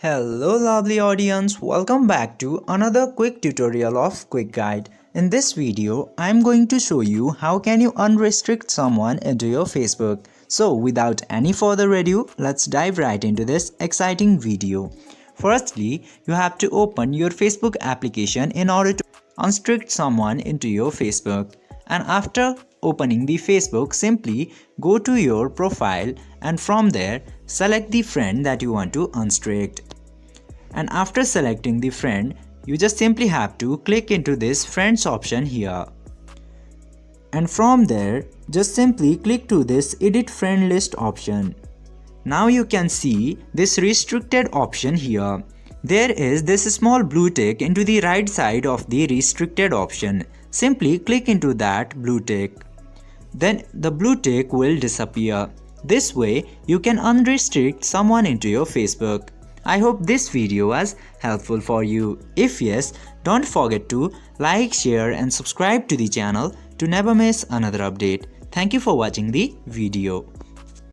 Hello lovely audience, welcome back to another quick tutorial of Quick Guide. In this video, I am going to show you how can you unrestrict someone into your Facebook. So without any further ado, let's dive right into this exciting video. Firstly, you have to open your Facebook application in order to unrestrict someone into your Facebook. And after opening the Facebook, simply go to your profile and from there select the friend that you want to unrestrict. And after selecting the friend, you just simply have to click into this friends option here. And from there, just simply click to this edit friend list option. Now you can see this restricted option here. There is this small blue tick into the right side of the restricted option. Simply click into that blue tick. Then the blue tick will disappear. This way you can unrestrict someone into your Facebook. I hope this video was helpful for you. If yes, don't forget to like, share and subscribe to the channel to never miss another update. Thank you for watching the video.